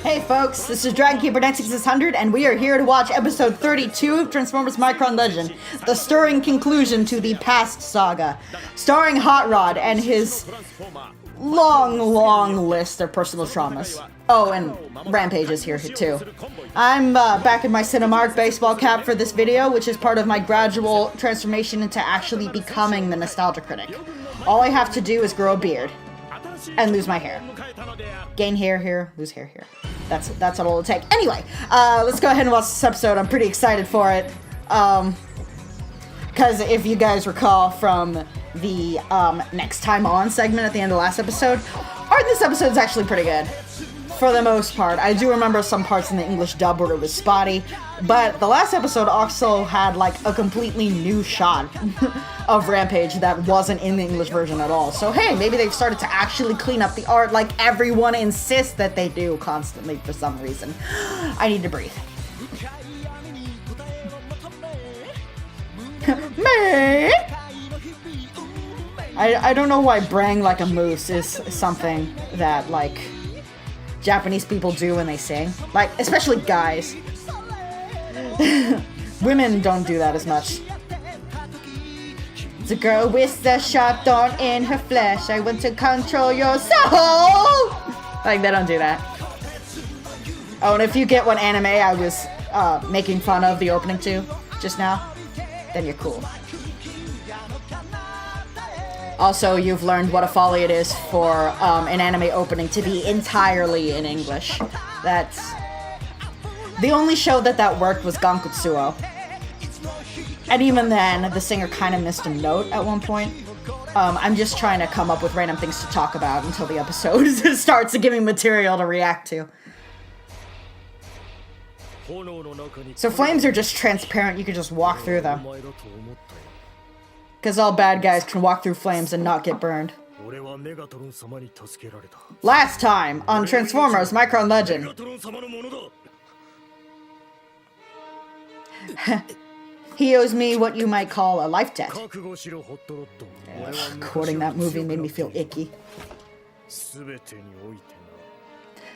Hey folks, this is Dragon Keeper 96600, and we are here to watch episode 32 of Transformers Micron Legend, the stirring conclusion to the past saga, starring Hot Rod and his long list of personal traumas. Oh, and Rampage is here too. I'm back in my Cinemark baseball cap for this video, which is part of my gradual transformation into actually becoming the nostalgia critic. All I have to do is grow a beard and lose my hair. Gain hair here, lose hair here. That's what it'll take. Anyway, let's go ahead and watch this episode. I'm pretty excited for it. Because if you guys recall from the Next Time On segment at the end of the last episode, art in this episode is actually pretty good. For the most part. I do remember some parts in the English dub where it was spotty, but the last episode also had like a completely new shot of Rampage that wasn't in the English version at all. So hey, maybe they've started to actually clean up the art like everyone insists that they do constantly for some reason. I need to breathe. Me? I don't know why braying like a moose is something that like Japanese people do when they sing. Like, especially guys. Women don't do that as much. The girl with the sharp thorn in her flesh. I want to control your soul! Like, they don't do that. Oh, and if you get what anime I was making fun of the opening to just now, then you're cool. Also, you've learned what a folly it is for an anime opening to be entirely in English. That's... The only show that worked was Gankutsuo. And even then, the singer kind of missed a note at one point. I'm just trying to come up with random things to talk about until the episode starts giving material to react to. So flames are just transparent, you can just walk through them. Because all bad guys can walk through flames and not get burned. Last time on Transformers Micron Legend. He owes me what you might call a life debt. Quoting that movie made me feel icky.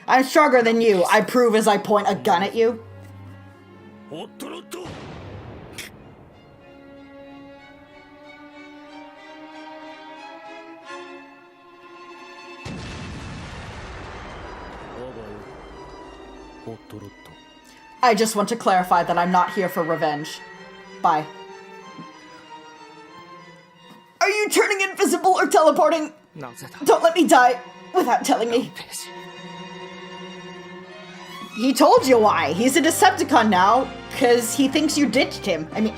I'm stronger than you. I prove as I point a gun at you. I just want to clarify that I'm not here for revenge. Bye. Are you turning invisible or teleporting? Don't let me die without telling me. He told you why. He's a Decepticon now, because he thinks you ditched him. I mean...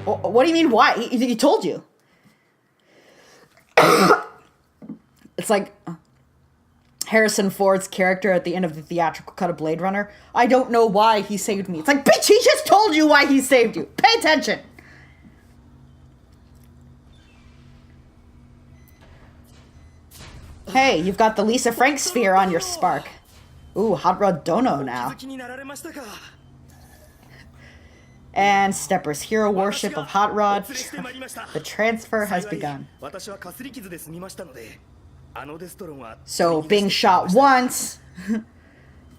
What do you mean why? He told you. It's like... Harrison Ford's character at the end of the theatrical cut of Blade Runner. I don't know why he saved me. It's like, bitch, he just told you why he saved you. Pay attention. Hey, you've got the Lisa Frank sphere on your spark. Ooh, Hot Rod Dono now. And Stepper's hero worship of Hot Rod. The transfer has begun. So, being shot once,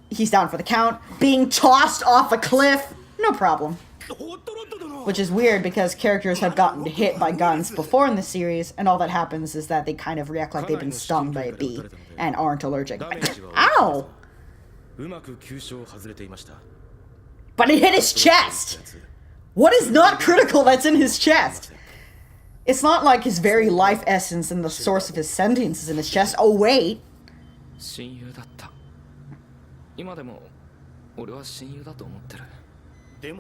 he's down for the count. Being tossed off a cliff, no problem. Which is weird because characters have gotten hit by guns before in the series, and all that happens is that they kind of react like they've been stung by a bee and aren't allergic. Ow! But it hit his chest! What is not critical that's in his chest? It's not like his very life essence and the source of his sentience is in his chest. Oh, wait.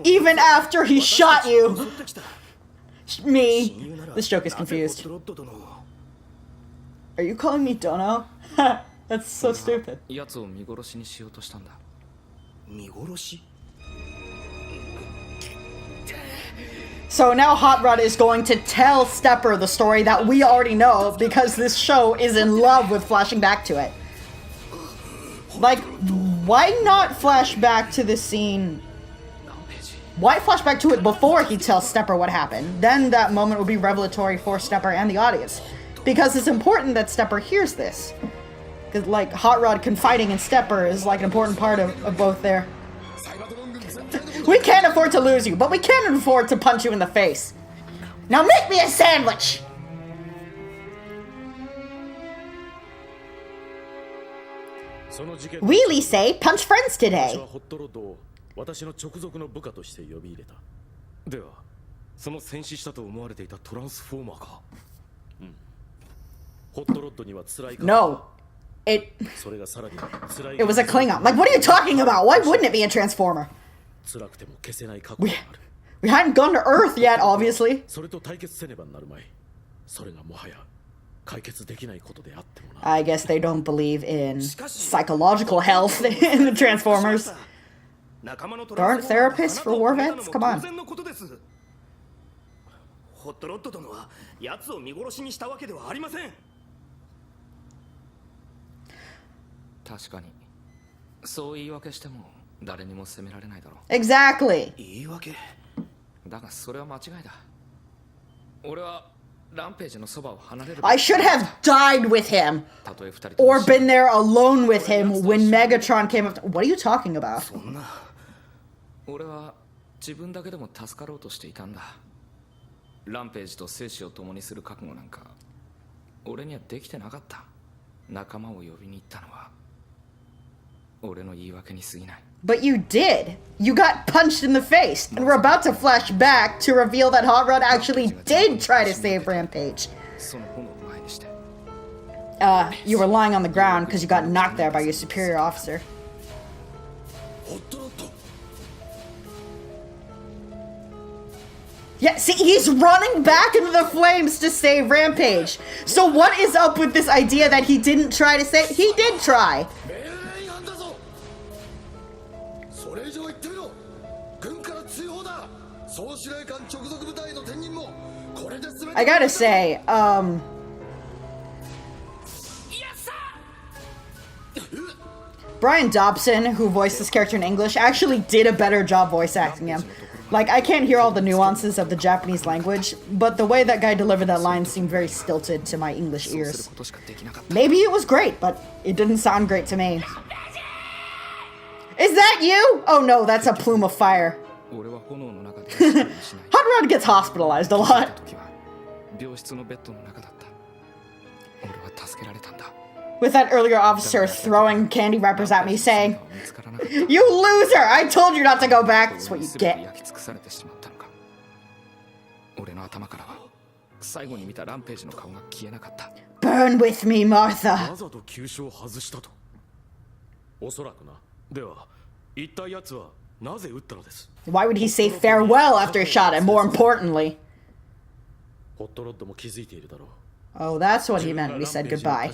Even after he shot you. Me. This joke is confused. Are you calling me Dono? That's so stupid. So now Hot Rod is going to tell Stepper the story that we already know because this show is in love with flashing back to it. Like, why not flash back to the scene? Why flash back to it before he tells Stepper what happened? Then that moment will be revelatory for Stepper and the audience. Because it's important that Stepper hears this. Because, like, Hot Rod confiding in Stepper is, like, an important part of both there. We can't afford to lose you, but we can afford to punch you in the face. Now make me a sandwich! Wheelie say, punch friends today. 私の直属の部下として呼び入れた。では、その戦死したと思われていたトランスフォーマーか。ホットロッドには辛いか。No. It それがさらに辛い。It was a Klingon. Like, what are you talking about? Why wouldn't it be a Transformer? 辛くても消せない過去がある。We hadn't gone to Earth yet, obviously. それと対決せねばなるまい。それがもはや解決できないことであってもな。I guess they don't believe in psychological health in the Transformers. There aren't therapists for war vets? Come on. ホットロッド殿は奴を見殺しにしたわけではありません。確かにそう言い訳しても誰にも責められないだろう。 Exactly. 言い訳だがそれは間違いだ。俺はランページのそばを離れる。 I should have died with him たとえ二人とも or been there alone with him when Megatron came up. What are you talking about? そんな俺は自分だけでも助かろうとしていたんだ。ランページと生死を共にする覚悟なんか俺にはできてなかった。仲間を呼びに行ったのは俺の言い訳に過ぎない。 But you did. You got punched in the face. And we're about to flash back to reveal that Hot Rod actually did try to save Rampage. その炎を前にして You were lying on the ground because you got knocked there by your superior officer. ホットロッド Yeah, see, he's running back into the flames to save Rampage. So what is up with this idea that he didn't try to save? He did try. 命令案だぞ。それ以上言ってみろ。軍から追放だ。総司令官直属部隊の転任もこれで全て。 I gotta say, Brian Dobson, who voiced this character in English, actually did a better job voice acting him. Like, I can't hear all the nuances of the Japanese language, but the way that guy delivered that line seemed very stilted to my English ears. Maybe it was great, but it didn't sound great to me. Is that you? Oh no, that's a plume of fire. Hot Rod gets hospitalized a lot. With that earlier officer throwing candy wrappers at me saying, "You loser! I told you not to go back." That's what you get. Burn with me, Martha. わざと急所を外したと。おそらくな。では、一体奴はなぜ撃ったのです。 Why would he say farewell after he shot him? More importantly. ホットロッドも気づいているだろう。 Oh, that's what he meant when he said goodbye.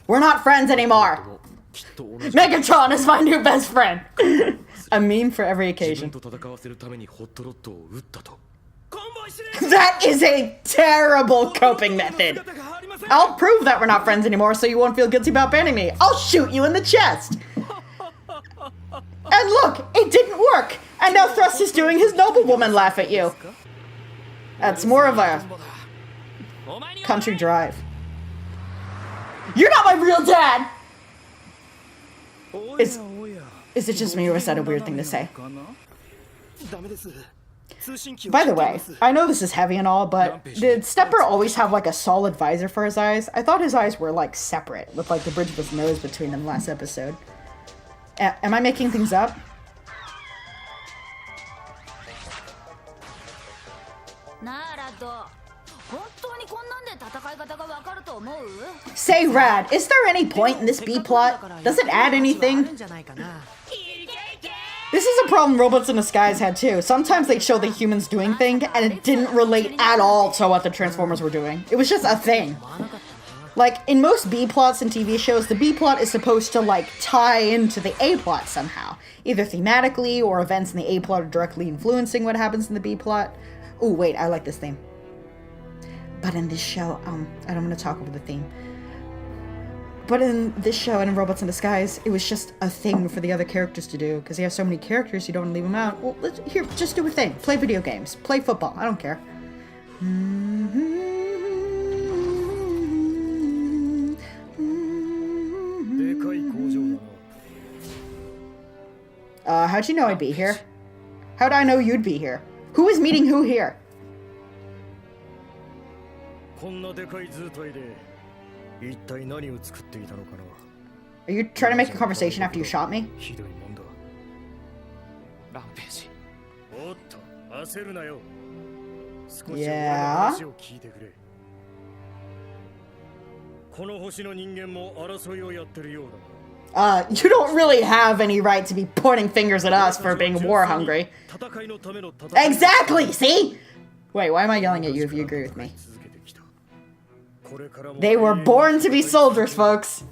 We're not friends anymore. Megatron is my new best friend. A meme for every occasion. That is a terrible coping method. I'll prove that we're not friends anymore so you won't feel guilty about banning me. I'll shoot you in the chest. And look, it didn't work. And now Thrust is doing his noblewoman laugh at you. That's more of a country drive. You're not my real dad! Is it just me or is that a weird thing to say? By the way, I know this is heavy and all, but did Stepper always have like a solid visor for his eyes? I thought his eyes were like separate, with like the bridge of his nose between them last episode. Am I making things up? Say, Rad, is there any point in this B-plot? Does it add anything? This is a problem Robots in Disguise had too. Sometimes they'd show the humans doing things, and it didn't relate at all to what the Transformers were doing. It was just a thing. Like, in most B-plots in TV shows, the B-plot is supposed to, like, tie into the A-plot somehow. Either thematically, or events in the A-plot are directly influencing what happens in the B-plot. Ooh, wait, I like this theme. But in this show, I don't want to talk over the theme. But in this show and in Robots in Disguise, it was just a thing for the other characters to do. Because you have so many characters, you don't want to leave them out. Well, here, just do a thing. Play video games. Play football. I don't care. how'd you know I'd be here? How'd I know you'd be here? Who is meeting who here? こんなでかい図体で一体何を作っていたのかな。 Are you trying to make a conversation after you shot me? ひどいもんだ。ランページ。おっと、焦るなよ。少し俺の Yeah? 話を聞いてくれ。この星の人間も争いをやってるようだ。You don't really have any right to be pointing fingers at us for being war hungry. 戦いのための戦い。 Exactly! See? Wait, why am I yelling at you if you agree with me? They were born to be soldiers, folks.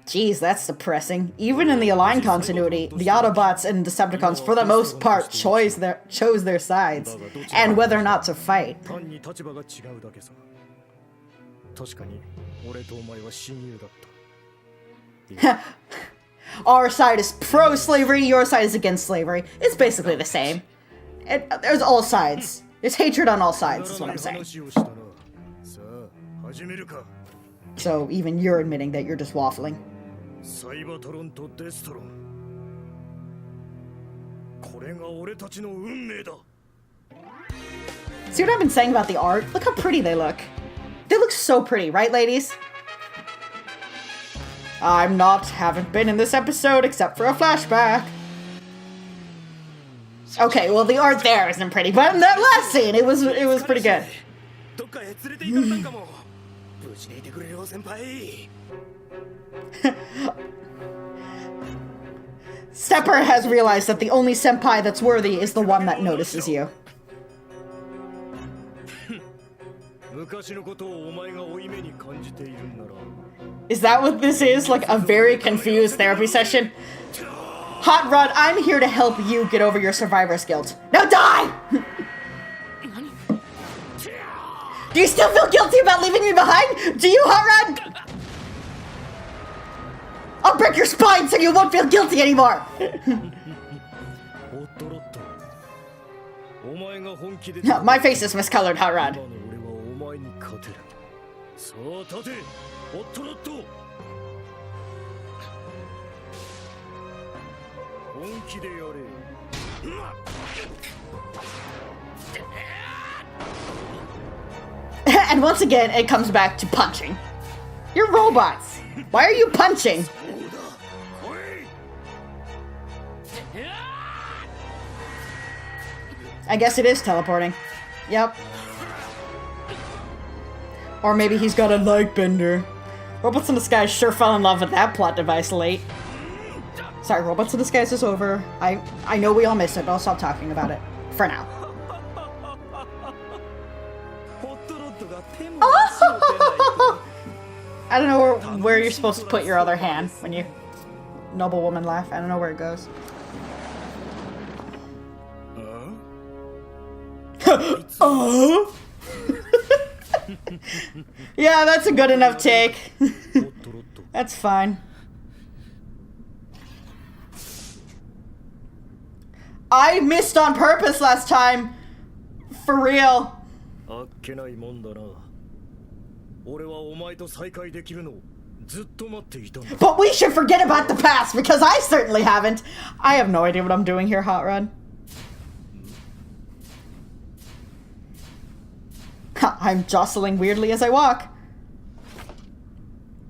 Jeez, that's depressing. Even in the Align continuity, the Autobots and Decepticons, for the most part, chose their sides, and whether or not to fight. Our side is pro-slavery, your side is against slavery. It's basically the same. There's all sides. There's hatred on all sides, is what I'm saying. So even you're admitting that you're just waffling. See what I've been saying about the art? Look how pretty they look. They look so pretty, right, ladies? Haven't been in this episode except for a flashback. Okay, well the art there isn't pretty, but in that last scene, it was pretty good. Stepper has realized that the only senpai that's worthy is the one that notices you. Is that what this is? Like a very confused therapy session? Hot Rod, I'm here to help you get over your survivor's guilt. Now die! Do you still feel guilty about leaving me behind? Do you, Hot Rod? I'll break your spine so you won't feel guilty anymore! My face is miscolored, Hot Rod. And once again, it comes back to punching. You're robots. Why are you punching? I guess it is teleporting. Yep. Or maybe he's got a light bender. Robots in Disguise sure fell in love with that plot device late. Sorry, Robots in Disguise is over. I know we all miss it, but I'll stop talking about it. For now. I don't know where you're supposed to put your other hand when you noble woman laugh. I don't know where it goes. Yeah, that's a good enough take. That's fine. I missed on purpose last time. For real. But we should forget about the past, because I certainly haven't. I have no idea what I'm doing here, Hot Rod. I'm jostling weirdly as I walk.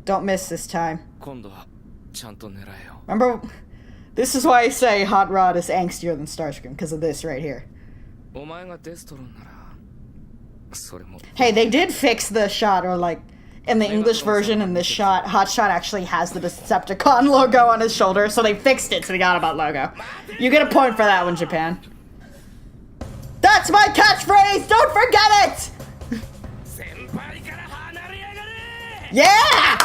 Don't miss this time. Remember, this is why I say Hot Rod is angstier than Starscream, because of this right here. Hey, they did fix the shot, or like, in the English version, in this shot, Hotshot actually has the Decepticon logo on his shoulder, so they fixed it, so they got about logo. You get a point for that one, Japan. That's my catchphrase! Don't forget it! Yeah!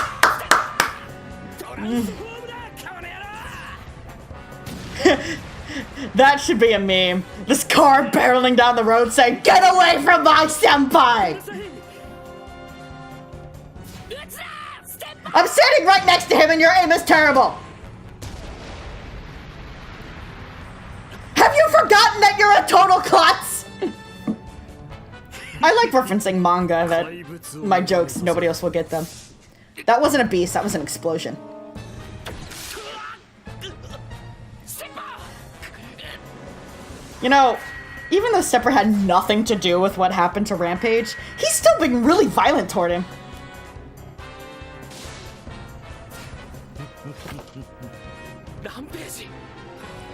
That should be a meme. This car barreling down the road saying, "Get away from my senpai!" I'm sitting right next to him and your aim is terrible! Have you forgotten that you're a total klutz? I like referencing manga that my jokes, nobody else will get them. That wasn't a beast, that was an explosion. You know, even though Stepper had nothing to do with what happened to Rampage, he's still being really violent toward him.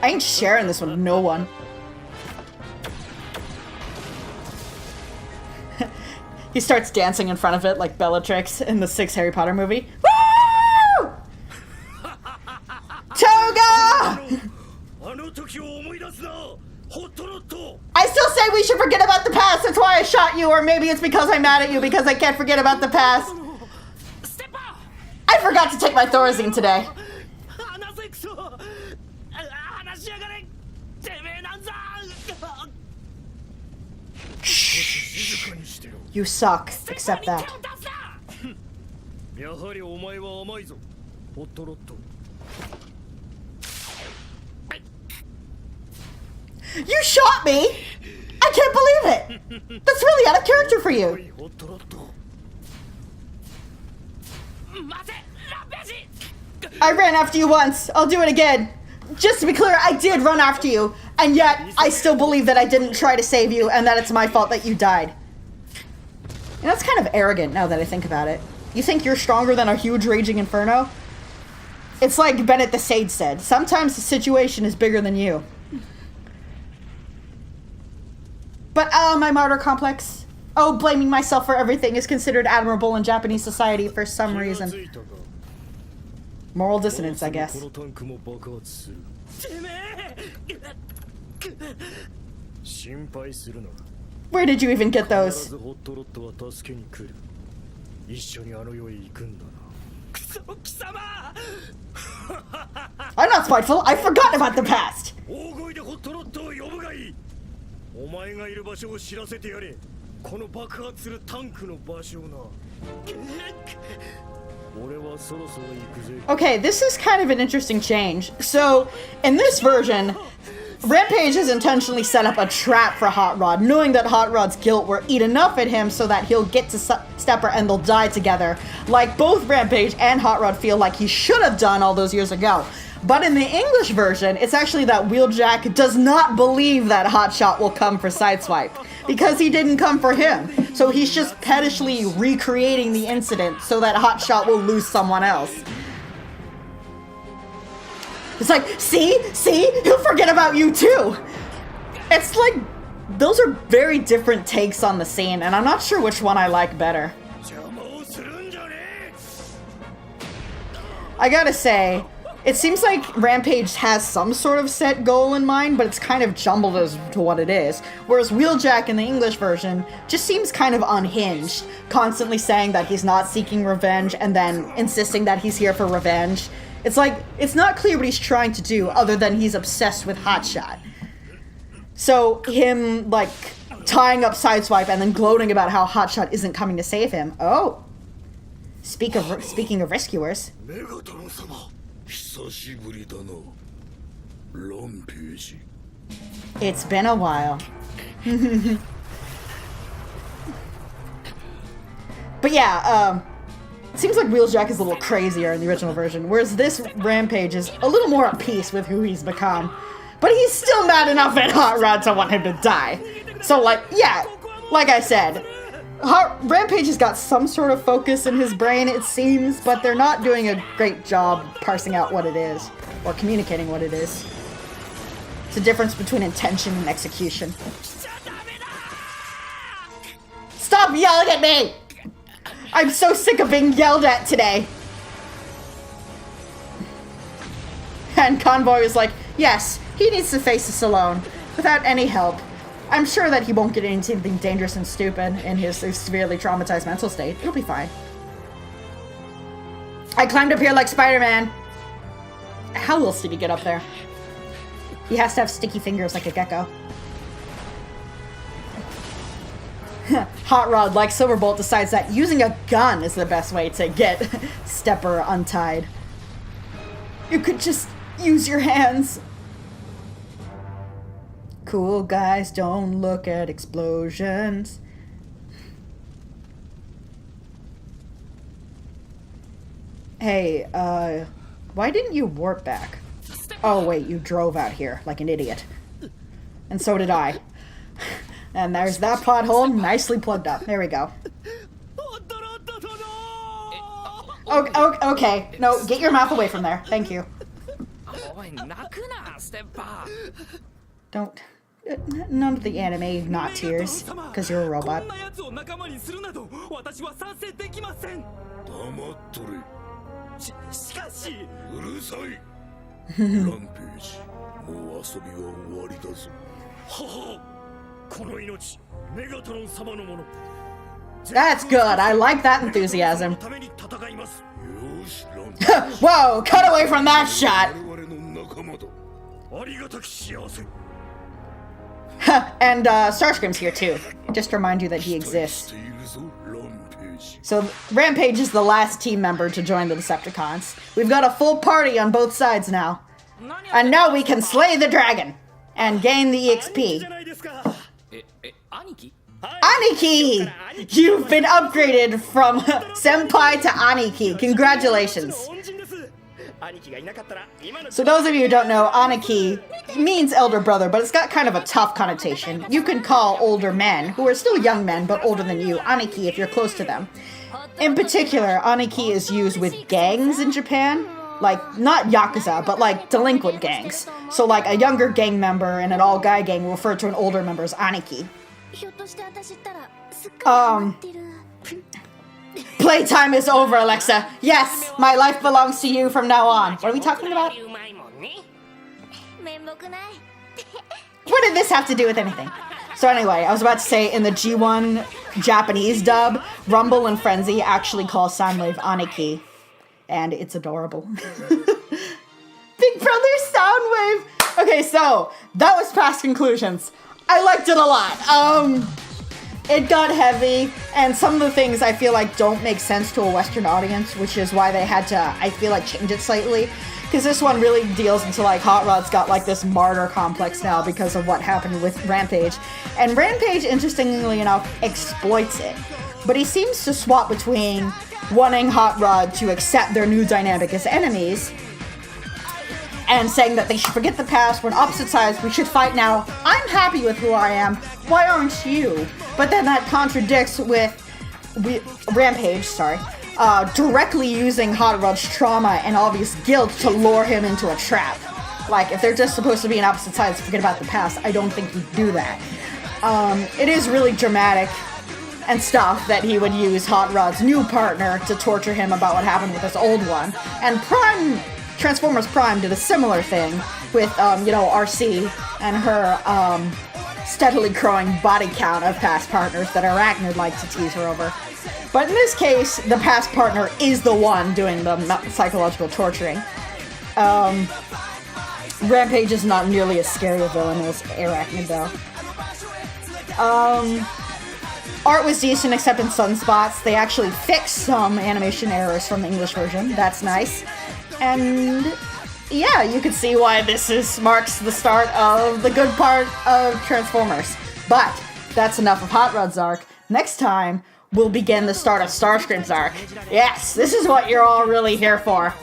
I ain't sharing this with no one. He starts dancing in front of it like Bellatrix in the 6th Harry Potter movie. Woo! Toga! I still say we should forget about the past. That's why I shot you, or maybe it's because I'm mad at you because I can't forget about the past. I forgot to take my Thorazine today. Shh. You suck. Accept that. You shot me? I can't believe it. That's really out of character for you. I ran after you once. I'll do it again. Just to be clear, I did run after you, and yet I still believe that I didn't try to save you and that it's my fault that you died. And that's kind of arrogant now that I think about it. You think you're stronger than a huge raging inferno? It's like Bennett the Sage said, sometimes the situation is bigger than you. But my martyr complex. Oh, blaming myself for everything is considered admirable in Japanese society for some reason. Moral dissonance, I guess. Where did you even get those? I'm not spiteful. I forgot about the past. Okay, this is kind of an interesting change. So, in this version, Rampage has intentionally set up a trap for Hot Rod, knowing that Hot Rod's guilt will eat enough at him so that he'll get to Stepper and they'll die together, like both Rampage and Hot Rod feel like he should have done all those years ago. But in the English version, it's actually that Wheeljack does not believe that Hotshot will come for Sideswipe, because he didn't come for him. So he's just pettishly recreating the incident so that Hotshot will lose someone else. It's like, see? He'll forget about you too! It's like, those are very different takes on the scene, and I'm not sure which one I like better. I gotta say, it seems like Rampage has some sort of set goal in mind, but it's kind of jumbled as to what it is. Whereas Wheeljack in the English version just seems kind of unhinged, constantly saying that he's not seeking revenge and then insisting that he's here for revenge. It's like, it's not clear what he's trying to do other than he's obsessed with Hotshot. So him, like, tying up Sideswipe and then gloating about how Hotshot isn't coming to save him. Oh. Speaking of rescuers. It's been a while. But yeah, it seems like Wheeljack is a little crazier in the original version, whereas this Rampage is a little more at peace with who he's become. But he's still mad enough at Hot Rod to want him to die. So, like, yeah, like I said, Rampage has got some sort of focus in his brain, it seems, but they're not doing a great job parsing out what it is, or communicating what it is. It's a difference between intention and execution. Stop yelling at me! I'm so sick of being yelled at today. And Convoy was like, yes, he needs to face this alone, without any help. I'm sure that he won't get into anything dangerous and stupid in his severely traumatized mental state. He'll be fine. I climbed up here like Spider-Man. How else did he get up there? He has to have sticky fingers like a gecko. Hot Rod, like Silverbolt, decides that using a gun is the best way to get Stepper untied. You could just use your hands. Cool guys don't look at explosions. Hey, why didn't you warp back? Oh wait, you drove out here like an idiot. And so did I. And there's that plot hole nicely plugged up. There we go. Okay. No, get your mouth away from there. Thank you. Don't. None of the anime, not tears, because you're a robot. 黙っとれ。しかし。うるさい。ランページ、もう遊びは終わりだぞ。はは。この命、メガトロン様のもの。That's good. I like that enthusiasm. Whoa, cut away from that shot. And Starscream's here too. Just to remind you that he exists. So Rampage is the last team member to join the Decepticons. We've got a full party on both sides now. And now we can slay the dragon and gain the EXP. Aniki! You've been upgraded from Senpai to Aniki. Congratulations. So those of you who don't know, Aniki means elder brother, but it's got kind of a tough connotation. You can call older men, who are still young men, but older than you, Aniki if you're close to them. In particular, Aniki is used with gangs in Japan. Like, not Yakuza, but like delinquent gangs. So like a younger gang member and an all-guy gang will refer to an older member as Aniki. Playtime is over, Alexa. Yes, my life belongs to you from now on. What are we talking about? What did this have to do with anything? So anyway, I was about to say, in the G1 Japanese dub, Rumble and Frenzy actually call Soundwave Aniki. And it's adorable. Big Brother Soundwave! Okay, so, that was past conclusions. I liked it a lot. It got heavy, and some of the things I feel like don't make sense to a Western audience, which is why they had to, I feel like, change it slightly. Because this one really deals into, like, Hot Rod's got, like, this martyr complex now because of what happened with Rampage. And Rampage, interestingly enough, exploits it. But he seems to swap between wanting Hot Rod to accept their new dynamic as enemies, and saying that they should forget the past, we're on opposite sides, we should fight now. I'm happy with who I am, why aren't you? But then that contradicts with Rampage, directly using Hot Rod's trauma and obvious guilt to lure him into a trap. Like, if they're just supposed to be on opposite sides, forget about the past, I don't think he'd do that. It is really dramatic and stuff that he would use Hot Rod's new partner to torture him about what happened with his old one. And Transformers Prime did a similar thing with, RC and her, steadily growing body count of past partners that Arachnid liked to tease her over. But in this case, the past partner is the one doing the psychological torturing. Rampage is not nearly as scary a villain as Arachnid, though. Art was decent except in sunspots. They actually fixed some animation errors from the English version. That's nice. And yeah, you can see why this marks the start of the good part of Transformers. But that's enough of Hot Rod's arc. Next time, we'll begin the start of Starscream's arc. Yes, this is what you're all really here for.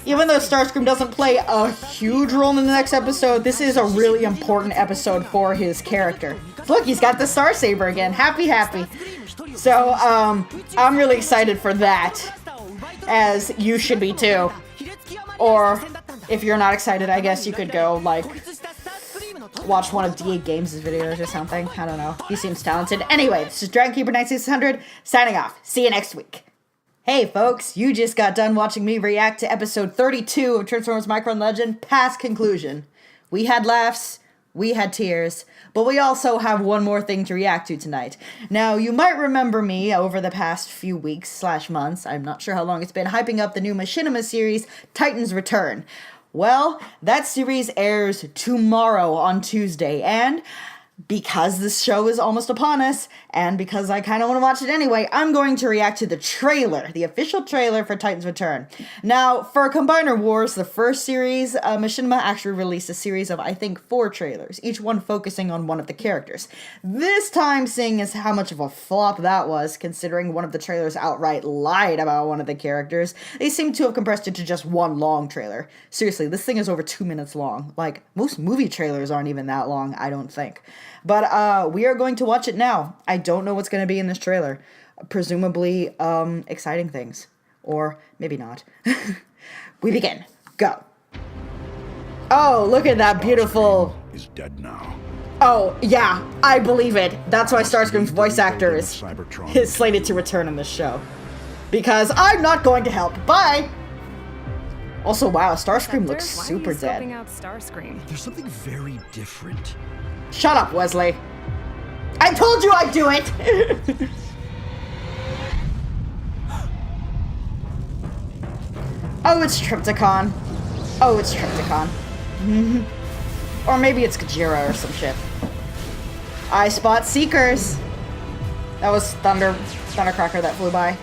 Even though Starscream doesn't play a huge role in the next episode, this is a really important episode for his character. Look, he's got the Star Saber again. Happy. So, I'm really excited for that, as you should be too. Or, if you're not excited, I guess you could go, like, watch one of D8 Games' videos or something. I don't know. He seems talented. Anyway, this is Dragon Keeper 9600, signing off. See you next week. Hey folks, you just got done watching me react to episode 32 of Transformers Micron Legend, Past Conclusion. We had laughs, we had tears, but we also have one more thing to react to tonight. Now, you might remember me over the past few weeks/months, I'm not sure how long it's been, hyping up the new Machinima series, Titan's Return. Well, that series airs tomorrow on Tuesday, and because this show is almost upon us, and because I kind of want to watch it anyway, I'm going to react to the trailer, the official trailer for Titan's Return. Now, for Combiner Wars, the first series, Machinima actually released a series of, I think, 4 trailers, each one focusing on one of the characters. This time, seeing as how much of a flop that was, considering one of the trailers outright lied about one of the characters, they seem to have compressed it to just one long trailer. Seriously, this thing is over 2 minutes long. Like, most movie trailers aren't even that long, I don't think. But we are going to watch it now. I don't know what's going to be in this trailer. Presumably, exciting things. Or maybe not. We begin. Go. Oh, look at that beautiful... Is dead now. Oh, yeah, I believe it. That's why Starscream's voice actor is slated to return in this show. Because I'm not going to help. Bye! Also, wow, Starscream looks super dead. Why are you scoping out Starscream? There's something very different. Shut up, Wesley. I told you I'd do it! Oh, it's Trypticon. Oh, it's Trypticon. Or maybe it's Gajira or some shit. I spot Seekers. That was Thundercracker that flew by.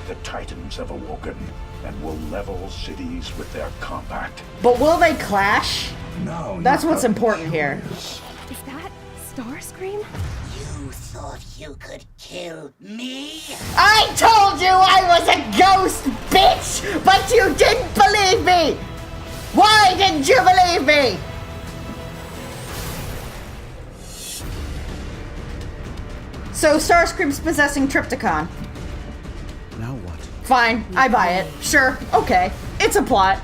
The Titans have awoken and will level cities with their compact. But will they clash? No, That's what's important here. Is that Starscream? You thought you could kill me? I told you I was a ghost, bitch! But you didn't believe me! Why didn't you believe me? So Starscream's possessing Trypticon. Now what? Fine, I buy it. Sure, okay. It's a plot.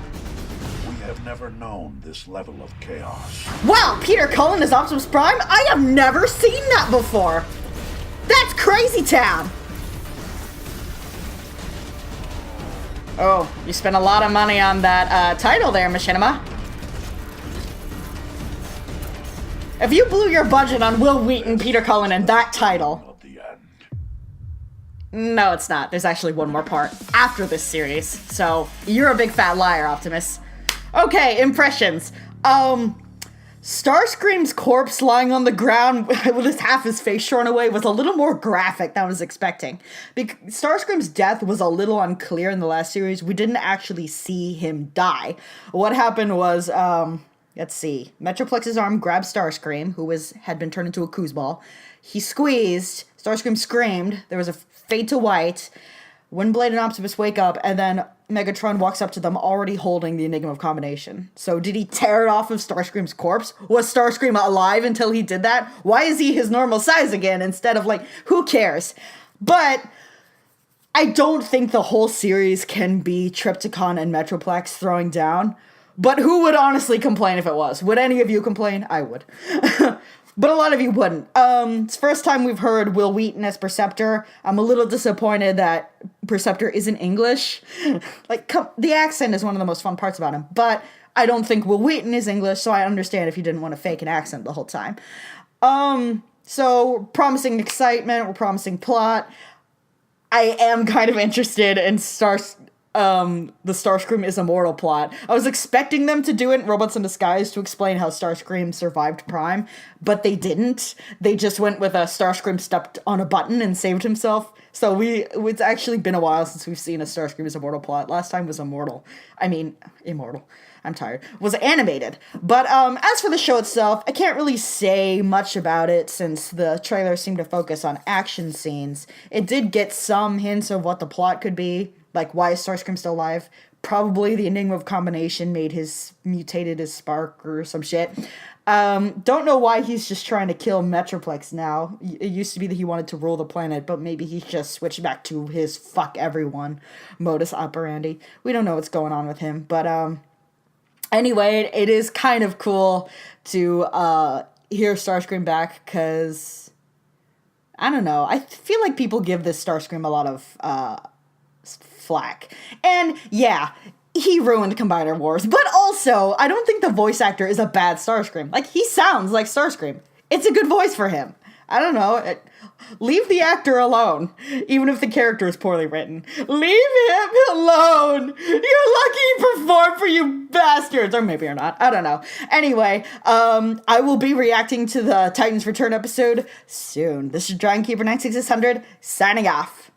We have never known this level of chaos. Wow, Peter Cullen is Optimus Prime? I have never seen that before. That's Crazy Town. Oh, you spent a lot of money on that title there, Machinima. If you blew your budget on Will Wheaton, Peter Cullen, and that title... Of the end. No, it's not. There's actually one more part after this series. So, you're a big fat liar, Optimus. Okay, impressions. Starscream's corpse lying on the ground with half his face shorn away was a little more graphic than I was expecting. Starscream's death was a little unclear in the last series. We didn't actually see him die. What happened was, let's see. Metroplex's arm grabbed Starscream, who had been turned into a koozball. He squeezed. Starscream screamed. There was a fade to white. Windblade and Optimus wake up, and then Megatron walks up to them already holding the Enigma of Combination. So did he tear it off of Starscream's corpse? Was Starscream alive until he did that? Why is he his normal size again instead of, like, who cares? But I don't think the whole series can be Trypticon and Metroplex throwing down. But who would honestly complain if it was? Would any of you complain? I would. But a lot of you wouldn't. It's the first time we've heard Will Wheaton as Perceptor. I'm a little disappointed that Perceptor isn't English. Like, the accent is one of the most fun parts about him. But I don't think Will Wheaton is English, so I understand if you didn't want to fake an accent the whole time. So, we're promising excitement, we're promising plot. I am kind of interested in the Starscream is Immortal plot. I was expecting them to do it in Robots in Disguise to explain how Starscream survived Prime, but they didn't. They just went with a Starscream stepped on a button and saved himself. So it's actually been a while since we've seen a Starscream is Immortal plot. Last time was Immortal. I'm tired. Was animated. But as for the show itself, I can't really say much about it since the trailer seemed to focus on action scenes. It did get some hints of what the plot could be. Like, why is Starscream still alive? Probably the Enigma of Combination mutated his spark or some shit. Don't know why he's just trying to kill Metroplex now. It used to be that he wanted to rule the planet, but maybe he's just switched back to his fuck everyone modus operandi. We don't know what's going on with him, but anyway, it is kind of cool to hear Starscream back, because I don't know. I feel like people give this Starscream a lot of flack. And yeah, he ruined Combiner Wars, but also, I don't think the voice actor is a bad Starscream. Like, he sounds like Starscream. It's a good voice for him. I don't know. Leave the actor alone, even if the character is poorly written. Leave him alone! You're lucky he performed for you bastards! Or maybe you're not. I don't know. Anyway, I will be reacting to the Titans Return episode soon. This is Dragon Keeper 96600 signing off.